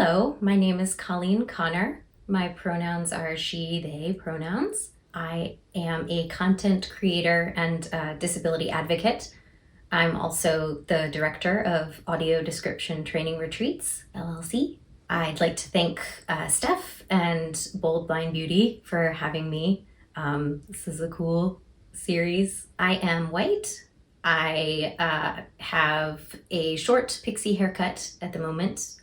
Hello, my name is Colleen Connor. My pronouns are she, they pronouns. I am a content creator and disability advocate. I'm also the director of Audio Description Training Retreats, LLC. I'd like to thank Steph and Bold Blind Beauty for having me. This is a cool series. I am white. I have a short pixie haircut at the moment,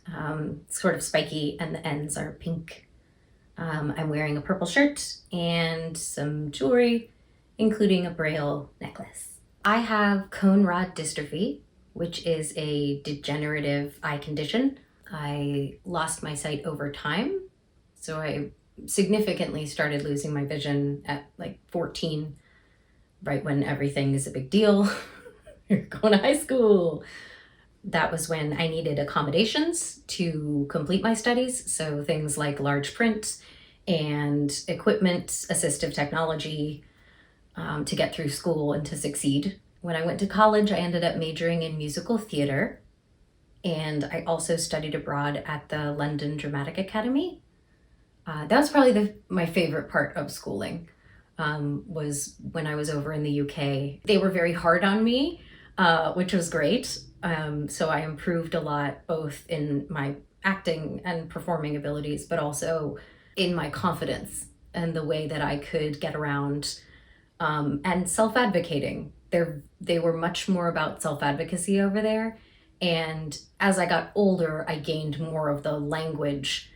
sort of spiky, and the ends are pink. I'm wearing a purple shirt and some jewelry, including a braille necklace. I have cone rod dystrophy, which is a degenerative eye condition. I lost my sight over time, so I significantly started losing my vision at like 14, right when everything is a big deal. You're going to high school. That was when I needed accommodations to complete my studies. So things like large print and equipment, assistive technology, to get through school and to succeed. When I went to college, I ended up majoring in musical theater. And I also studied abroad at the London Dramatic Academy. That was probably my favorite part of schooling. Was when I was over in the UK. They were very hard on me, which was great. So I improved a lot, both in my acting and performing abilities, but also in my confidence and the way that I could get around, and self-advocating. They were much more about self-advocacy over there. And as I got older, I gained more of the language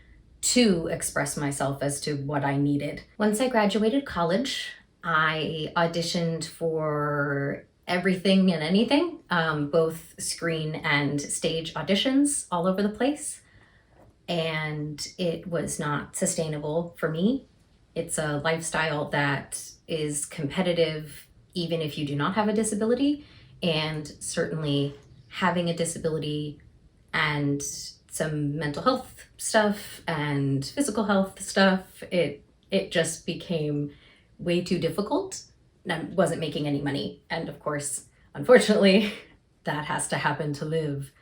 to express myself as to what I needed. Once I graduated college, I auditioned for everything and anything, both screen and stage auditions all over the place. And it was not sustainable for me. It's a lifestyle that is competitive even if you do not have a disability, and certainly having a disability and some mental health stuff and physical health stuff, it just became way too difficult. And I wasn't making any money. And of course, unfortunately, that has to happen to live.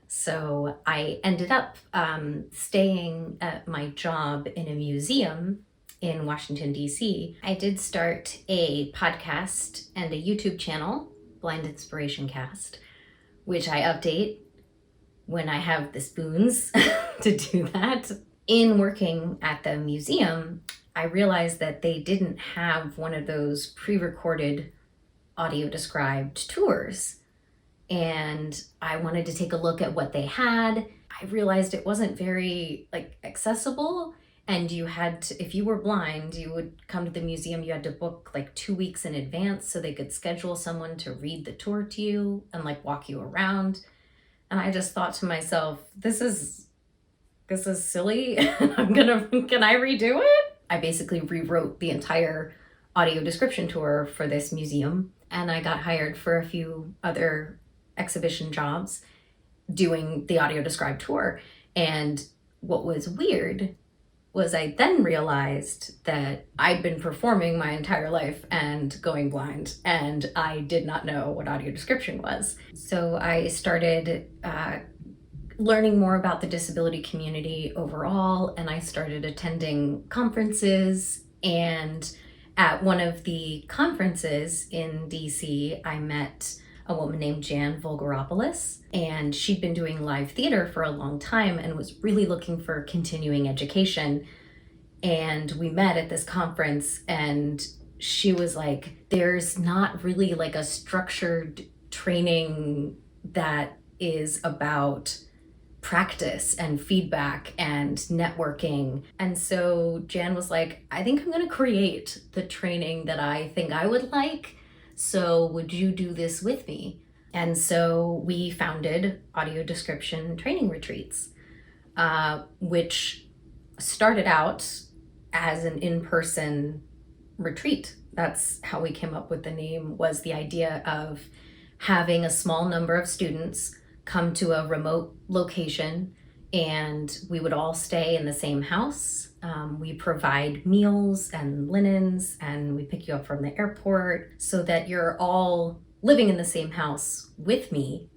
So I ended up staying at my job in a museum in Washington, D.C. I did start a podcast and a YouTube channel, Blind Inspiration Cast, which I update when I have the spoons to do that. In working at the museum, I realized that they didn't have one of those pre-recorded audio described tours. And I wanted to take a look at what they had. I realized it wasn't very accessible. And you had to, if you were blind, you would come to the museum, you had to book 2 weeks in advance so they could schedule someone to read the tour to you and walk you around. And I just thought to myself, this is silly. Can I redo it? I basically rewrote the entire audio description tour for this museum, and I got hired for a few other exhibition jobs doing the audio described tour. And what was weird was I then realized that I'd been performing my entire life and going blind, and I did not know what audio description was. So I started learning more about the disability community overall, and I started attending conferences. And at one of the conferences in DC, I met a woman named Jan Volgaropoulos, and she'd been doing live theater for a long time and was really looking for continuing education. And we met at this conference, and she was like, there's not really a structured training that is about practice and feedback and networking. And so Jan was like, I think I'm going to create the training that I think I would like. So would you do this with me? And so we founded Audio Description Training Retreats, which started out as an in-person retreat. That's how we came up with the name, was the idea of having a small number of students come to a remote location, and we would all stay in the same house. We provide meals and linens, and we pick you up from the airport so that you're all living in the same house with me,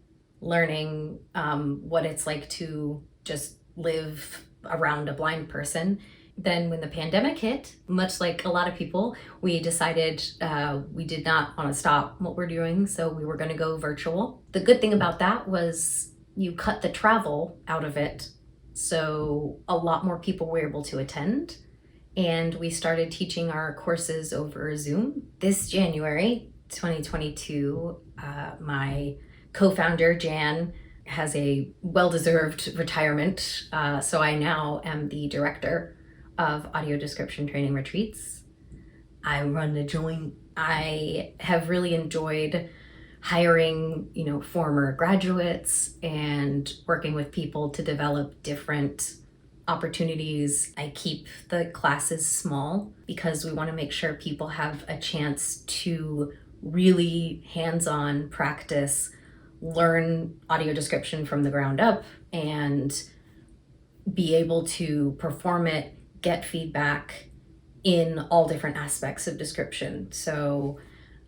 learning what it's like to just live around a blind person. Then when the pandemic hit, much like a lot of people, we decided we did not want to stop what we're doing, so we were going to go virtual. The good thing about that was you cut the travel out of it, so a lot more people were able to attend, and we started teaching our courses over Zoom. This January 2022, my co-founder, Jan, has a well-deserved retirement, so I now am the director of audio description training retreats. I run the joint. I have really enjoyed hiring, former graduates and working with people to develop different opportunities. I keep the classes small because we want to make sure people have a chance to really hands-on practice, learn audio description from the ground up, and be able to perform it, get feedback in all different aspects of description. So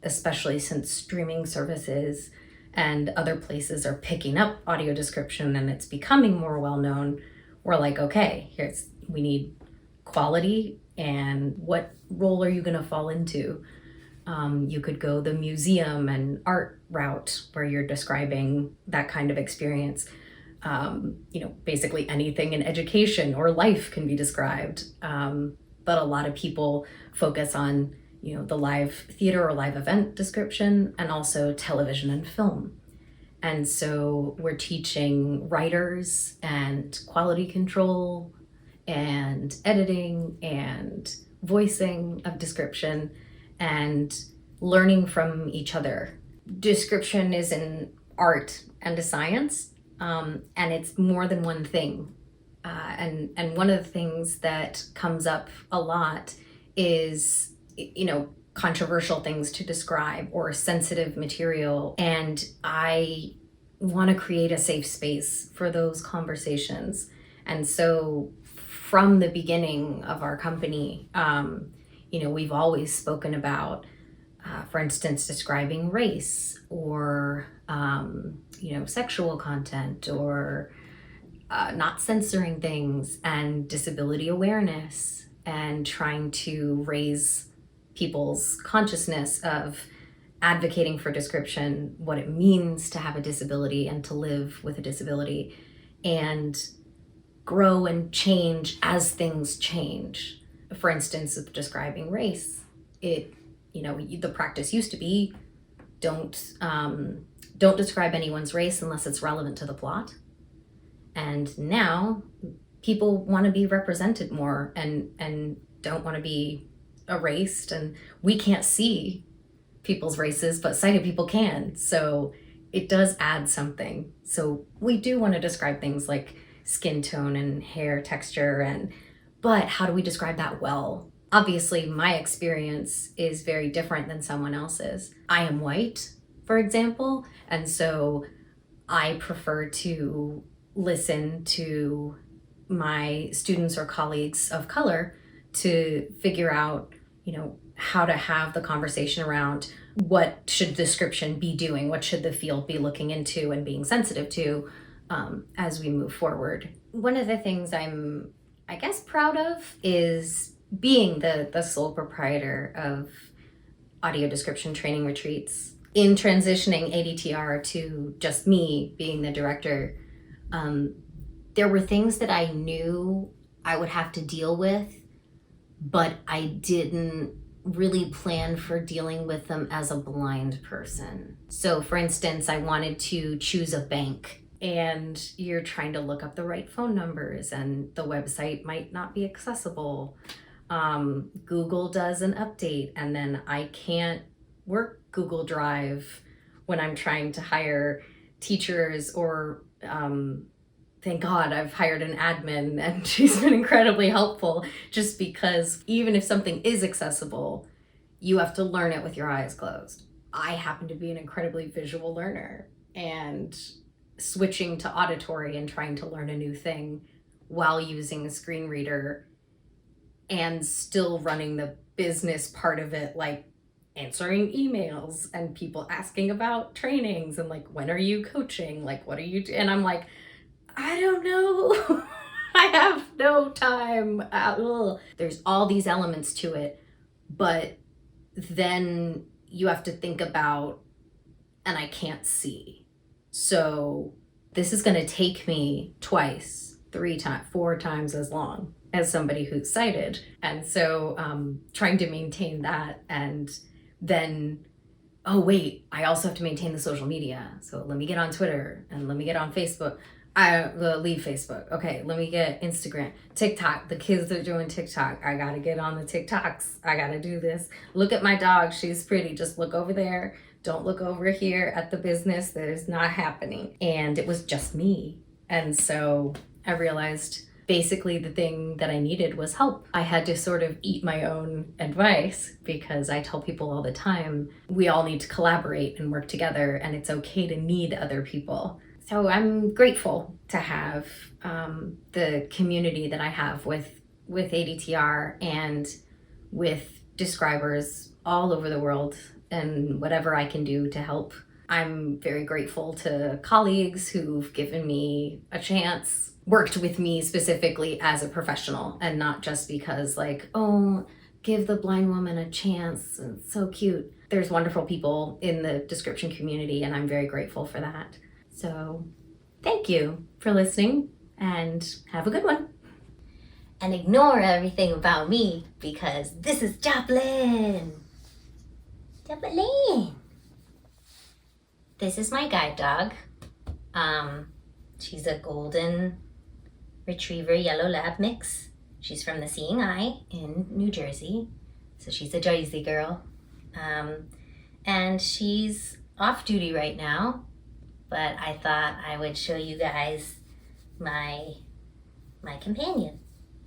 especially since streaming services and other places are picking up audio description and it's becoming more well-known, we're like, okay, we need quality, and what role are you going to fall into? You could go the museum and art route where you're describing that kind of experience. Basically anything in education or life can be described. But a lot of people focus on, the live theater or live event description, and also television and film. And so we're teaching writers and quality control and editing and voicing of description and learning from each other. Description is an art and a science. And it's more than one thing. And one of the things that comes up a lot is, controversial things to describe or sensitive material. And I want to create a safe space for those conversations. And so from the beginning of our company, we've always spoken about, for instance, describing race or sexual content, or not censoring things, and disability awareness, and trying to raise people's consciousness of advocating for description, what it means to have a disability and to live with a disability, and grow and change as things change. For instance, of describing race, the practice used to be don't describe anyone's race unless it's relevant to the plot. And now people want to be represented more and don't want to be erased. And we can't see people's races, but sighted people can. So it does add something. So we do want to describe things like skin tone and hair texture, but how do we describe that well? Obviously, my experience is very different than someone else's. I am white, for example, and so I prefer to listen to my students or colleagues of color to figure out, how to have the conversation around what should description be doing, what should the field be looking into and being sensitive to as we move forward. One of the things I'm, proud of is being the sole proprietor of audio description training retreats. In transitioning ADTR to just me being the director, there were things that I knew I would have to deal with, but I didn't really plan for dealing with them as a blind person. So for instance, I wanted to choose a bank, and you're trying to look up the right phone numbers and the website might not be accessible. Google does an update, and then I can't work Google Drive when I'm trying to hire teachers, or thank God I've hired an admin and she's been incredibly helpful, just because even if something is accessible, you have to learn it with your eyes closed. I happen to be an incredibly visual learner, and switching to auditory and trying to learn a new thing while using a screen reader and still running the business part of it, like answering emails and people asking about trainings and like, when are you coaching? Like, what are you and I'm like, I don't know. no time. There's all these elements to it, but then you have to think about, and I can't see. So this is going to take me twice, 3 times, 4 times as long as somebody who's sighted. And so trying to maintain that, and then, oh wait, I also have to maintain the social media. So let me get on Twitter and let me get on Facebook. I leave Facebook. Okay, let me get Instagram, TikTok. The kids are doing TikTok. I gotta get on the TikToks. I gotta do this. Look at my dog. She's pretty. Just look over there. Don't look over here at the business. That is not happening. And it was just me. And so I realized basically the thing that I needed was help. I had to sort of eat my own advice, because I tell people all the time, we all need to collaborate and work together, and it's okay to need other people. So I'm grateful to have the community that I have with ADTR and with describers all over the world, and whatever I can do to help. I'm very grateful to colleagues who've given me a chance, worked with me specifically as a professional, and not just because like, oh, give the blind woman a chance, it's so cute. There's wonderful people in the description community, and I'm very grateful for that. So thank you for listening, and have a good one. And ignore everything about me, because this is Joplin. Joplin. This is my guide dog. She's a golden retriever yellow lab mix. She's from the Seeing Eye in New Jersey. So she's a Jersey girl. And she's off duty right now, but I thought I would show you guys my companion.